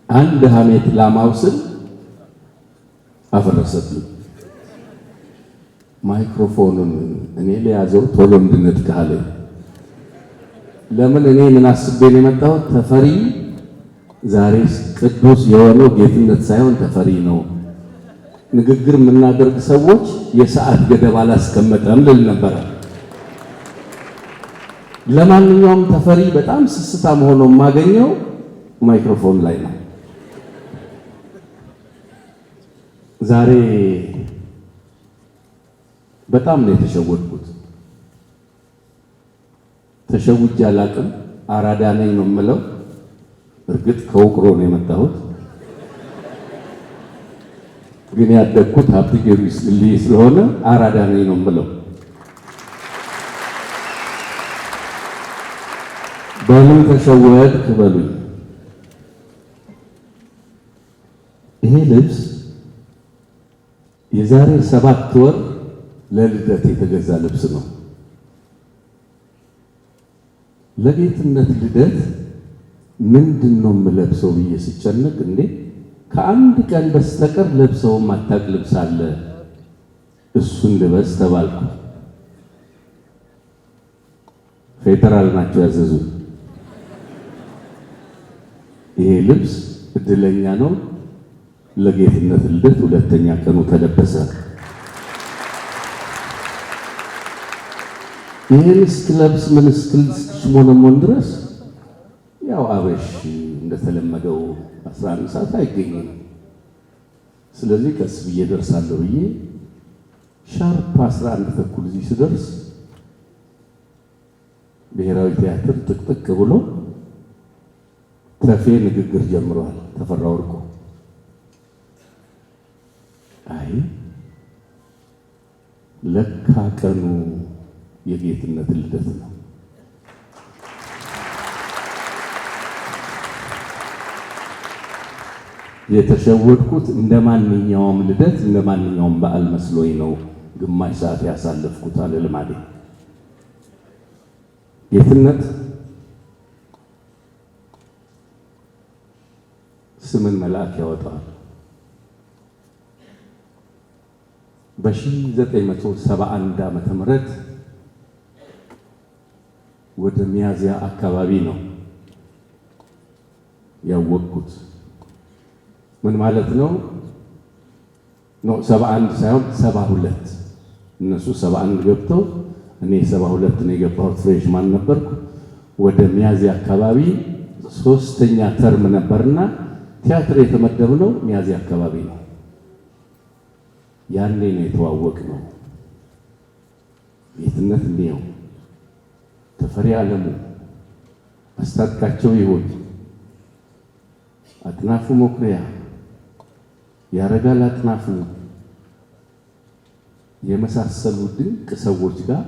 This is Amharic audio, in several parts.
አንድ ሐሜት ላማውስል አፈረሰብኝ። ማይክሮፎኑን እኔ ለያዘው ቶሎ እንድነጥቅህ አለኝ። ለምን እኔ ምን አስቤ ነው የመጣሁት? ተፈሪ ዛሬ ቅዱስ የሆነው ጌትነት ሳይሆን ተፈሪ ነው። ንግግር የምናደርግ ሰዎች የሰዓት ገደብ አላስቀመጠም ልል ነበረ። ለማንኛውም ተፈሪ በጣም ስስታም ሆኖ የማገኘው ማይክሮፎን ላይ ነው። ዛሬ በጣም ነው የተሸወድኩት። ተሸውጄ አላቅም። አራዳ ነኝ ነው የምለው። እርግጥ ከውቅሮ ነው የመጣሁት፣ ግን ያደግኩት ሀብት ጊዮርጊስ ልይ ስለሆነ አራዳ ነኝ ነው የምለው። በምን ተሸወድክ በሉኝ። ይሄ ልብስ የዛሬ 7 ወር ለልደት የተገዛ ልብስ ነው። ለጌትነት ልደት ምንድነው የምለብሰው ብዬ ስጨነቅ እንዴ ከአንድ ቀን በስተቀር ለብሰው ማታቅ ልብስ አለ፣ እሱን ልበስ ተባልኩ። ፌደራል ናቸው ያዘዙ። ይሄ ልብስ እድለኛ ነው ለጌትነት ልደት 2ኛ ቀኑ ተለበሰ። ይሄን እስክለብስ ምን እስክሽሞነሞን ድረስ ያው አበሽ እንደተለመደው 11 ሰዓት አይገኝም። ስለዚህ ቀስ ብዬ ደርሳለሁ ብዬ ሻርፕ 11 ተኩል እዚህ ስደርስ ብሔራዊ ቲያትር ጥቅጥቅ ብሎ ተፌ ንግግር ጀምሯል። ተፈራ ወርቁ አይ ለካ ቀኑ የጌትነት ልደት ነው። የተሸወድኩት እንደማንኛውም ልደት እንደማንኛውም በዓል መስሎኝ ነው። ግማሽ ሰዓት ያሳለፍኩት አለ ልማዴ። ጌትነት ስምን መልአክ ያወጣል። በ1971 ዓመተ ምህረት ወደ ሚያዝያ አካባቢ ነው ያወቅኩት። ምን ማለት ነው? 71 ሳይሆን 72። እነሱ 71 ገብተው እኔ 72 ነው የገባሁት። ፍሬሽማን ነበርኩ። ወደ ሚያዝያ አካባቢ 3ኛ ተርም ነበርና ቲያትር የተመደብነው ሚያዝያ አካባቢ ነው። ያኔ ነው የተዋወቅነው። ጌትነት እንየው፣ ተፈሪ ዓለሙ፣ አስታጥቃቸው ይሁን፣ አጥናፉ መኩሪያ፣ ያረጋል አጥናፉ የመሳሰሉ ድንቅ ሰዎች ጋር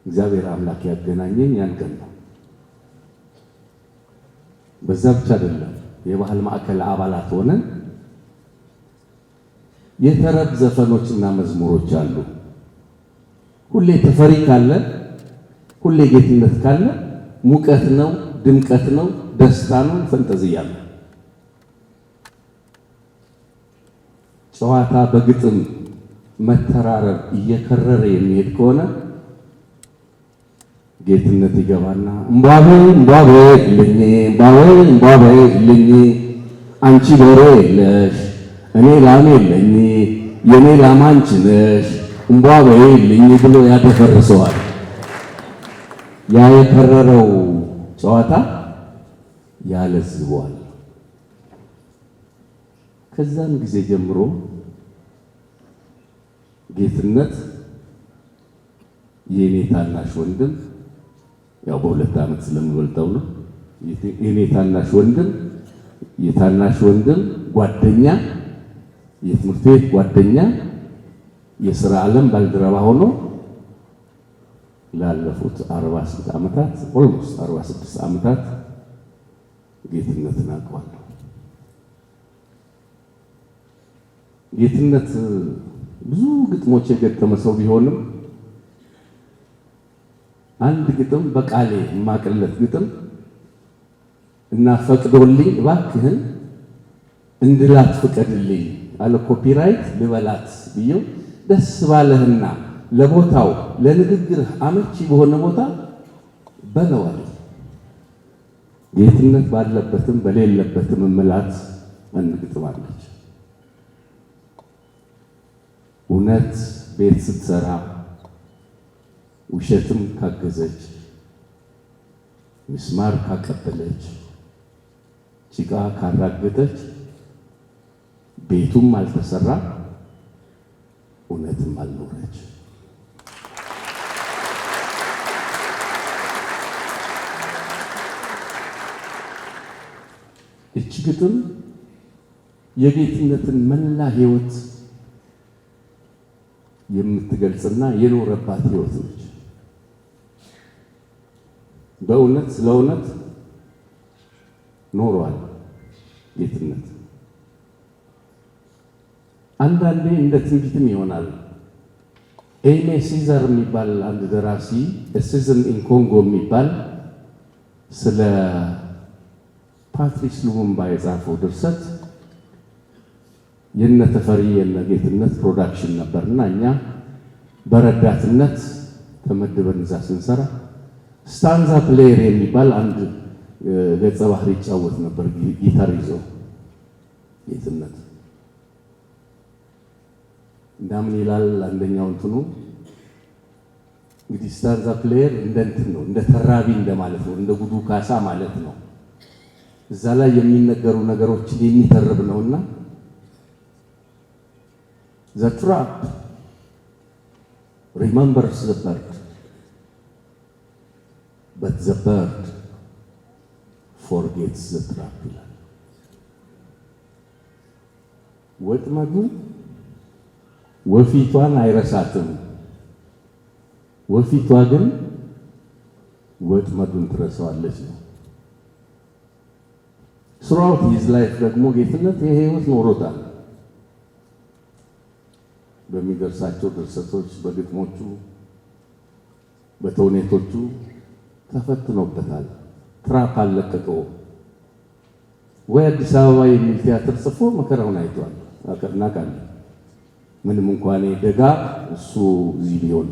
እግዚአብሔር አምላክ ያገናኘኝ ያን ቀን ነው። በዛ ብቻ አይደለም፣ የባህል ማዕከል አባላት ሆነን የተረብ ዘፈኖችና መዝሙሮች አሉ። ሁሌ ተፈሪ ካለ፣ ሁሌ ጌትነት ካለ ሙቀት ነው፣ ድምቀት ነው፣ ደስታ ነው፣ ፈንጠዝያ ነው። ጨዋታ በግጥም መተራረብ እየከረረ የሚሄድ ከሆነ ጌትነት ይገባና እምቧቤ እምቧቤ ልኝ እምቧቤ እምቧቤ ልኝ አንቺ በሬ የለሽ እኔ ላም የለኝ የኔ ላም አንቺ ነሽ እምቧቤ ልኝ ብሎ ያደፈርሰዋል። ያ የከረረው ጨዋታ ያለዝበዋል። ከዛን ጊዜ ጀምሮ ጌትነት የኔ ታናሽ ወንድም፣ ያው በ2 ዓመት ስለምበልጠው ነው። የኔ ታናሽ ወንድም፣ የታናሽ ወንድም ጓደኛ፣ የትምህርት ቤት ጓደኛ፣ የሥራ ዓለም ባልደረባ ሆኖ ላለፉት 46 ዓመታት ኦልሞስት 46 ዓመታት ጌትነትን አውቀዋለሁ። ጌትነት ብዙ ግጥሞች የገጠመ ሰው ቢሆንም አንድ ግጥም በቃሌ የማቀለት ግጥም እና ፈቅዶልኝ እባክህን እንድላት ፍቀድልኝ አለ። ኮፒራይት ልበላት ብዬው ደስ ባለህና ለቦታው ለንግግርህ አመቺ በሆነ ቦታ በለዋል። ጌትነት ባለበትም በሌለበትም እምላት እንግጥማለች። እውነት ቤት ስትሰራ ውሸትም ካገዘች፣ ምስማር ካቀበለች፣ ጭቃ ካራገጠች ቤቱም አልተሰራ እውነትም አልኖረች። እቺ ግጥም የጌትነትን መላ ሕይወት የምትገልጽና የኖረባት ሕይወት ነች። በእውነት ስለ እውነት ኖሯል ጌትነት። አንዳንዴ እንደ ትንቢትም ይሆናል። ኤሜ ሲዘር የሚባል አንድ ደራሲ ሲዝን ኢን ኮንጎ የሚባል ስለ ፓትሪስ ሉሙምባ የጻፈው ድርሰት የነ ተፈሪ የነ ጌትነት ፕሮዳክሽን ነበርና እኛ በረዳትነት ተመድበን እዛ ስንሰራ ስታንዛ ፕሌየር የሚባል አንድ ገጸ ባህሪ ይጫወት ነበር፣ ጊታር ይዞ ጌትነት። እንዳምን ይላል አንደኛው እንትኑ እንግዲህ ስታንዛ ፕሌየር እንደ እንትን ነው፣ እንደ ተራቢ እንደማለት ነው፣ እንደ ጉዱ ካሳ ማለት ነው። እዛ ላይ የሚነገሩ ነገሮችን የሚተርብ ነውና the trap remembers the bird but the bird forgets the trap ይላል። ወጥመዱ ወፊቷን አይረሳትም፣ ወፊቷ ግን ወጥመዱን ትረሳዋለች ነው። throughout his life ደግሞ ጌትነት የህይወት ኖሮታል። በሚደርሳቸው ድርሰቶች፣ በግጥሞቹ፣ በተውኔቶቹ ተፈትኖበታል። ትራፕ አልለቀቀው ወይ አዲስ አበባ የሚል ቲያትር ጽፎ መከራውን አይቷል። እናውቃለን። ምንም እንኳን ደጋ እሱ እዚህ ቢሆን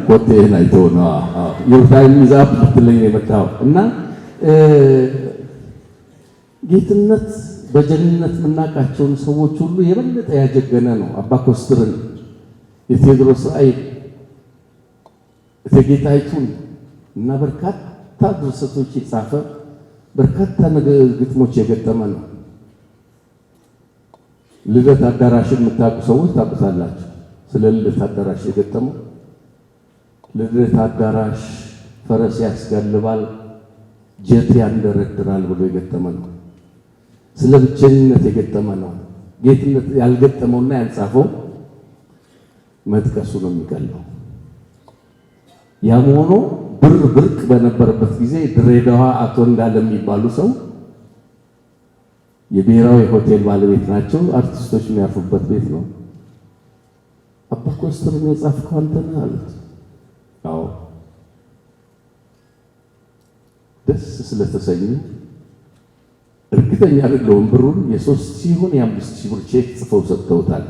ኮቴን አይቶ ነው የውታይም ይዛብ ብትለኝ የመጣው እና ጌትነት በጀግንነት የምናውቃቸውን ሰዎች ሁሉ የበለጠ ያጀገነ ነው። አባ ኮስትርን፣ የቴዎድሮስ ራዕይ፣ እቴጌ ጣይቱን እና በርካታ ድርሰቶች የጻፈ በርካታ ግጥሞች የገጠመ ነው። ልደት አዳራሽን የምታውቁ ሰዎች ታውቁታላችሁ። ስለ ልደት አዳራሽ የገጠመው ልደት አዳራሽ ፈረስ ያስጋልባል ጀት ያንደረድራል ብሎ የገጠመ ነው። ስለ ብቸኝነት የገጠመ ነው። ጌትነት ያልገጠመውና ያልጻፈው መጥቀሱ ነው የሚቀለው። ያም ሆኖ ብር ብርቅ በነበረበት ጊዜ ድሬዳዋ አቶ እንዳለ የሚባሉ ሰው የብሔራዊ ሆቴል ባለቤት ናቸው። አርቲስቶች የሚያርፉበት ቤት ነው። አባ ኮስትርን የጻፍከው አንተ ነህ አሉት። አዎ ደስ ስለተሰኙ እርግጠኛ አይደለሁም ብሩን የ3,000 ይሁን የ5,000 ብር ቼክ ጽፈው ሰጥተውታል።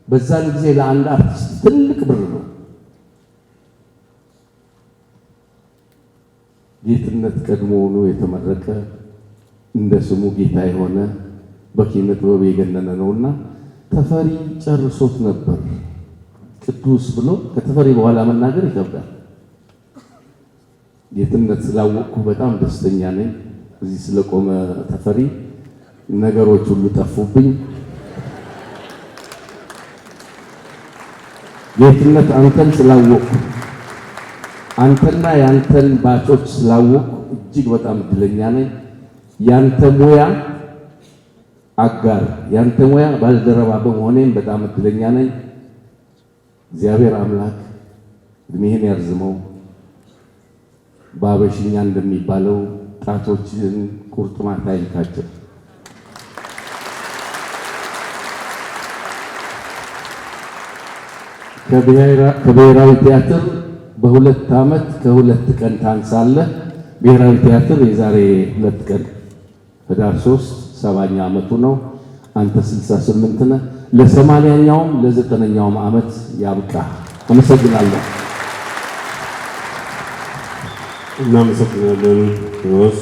በዛን ጊዜ ለአንድ አርቲስት ትልቅ ብር ነው። ጌትነት ቀድሞ ሆኖ የተመረቀ እንደ ስሙ ጌታ የሆነ በኪነ ጥበብ የገነነ ነውና ተፈሪ ጨርሶት ነበር። ቅዱስ ብሎ ከተፈሪ በኋላ መናገር ይከብዳል። ጌትነት ስላወቅኩ በጣም ደስተኛ ነኝ። እዚህ ስለቆመ ተፈሪ ነገሮች ሁሉ ጠፉብኝ። ጌትነት አንተን ስላወቅኩ፣ አንተና ያንተን ባጮች ስላወቅኩ እጅግ በጣም እድለኛ ነኝ። ያንተ ሙያ አጋር፣ ያንተ ሙያ ባልደረባ በመሆኔም በጣም እድለኛ ነኝ። እግዚአብሔር አምላክ እድሜህን ያርዝመው። ባበሽኛ እንደሚባለው ጣቶችን ቁርጥማት አይንካቸው። ከብሔራዊ ቲያትር በ2 ዓመት ከ2 ቀን ታንሳለህ። ብሔራዊ ቲያትር የዛሬ 2 ቀን ህዳር 3 70ኛ ዓመቱ ነው። አንተ 68 ነህ። ለ80ኛውም ለ90ኛውም ዓመት ያብቃ። አመሰግናለሁ። እናመሰግናለን ሮስ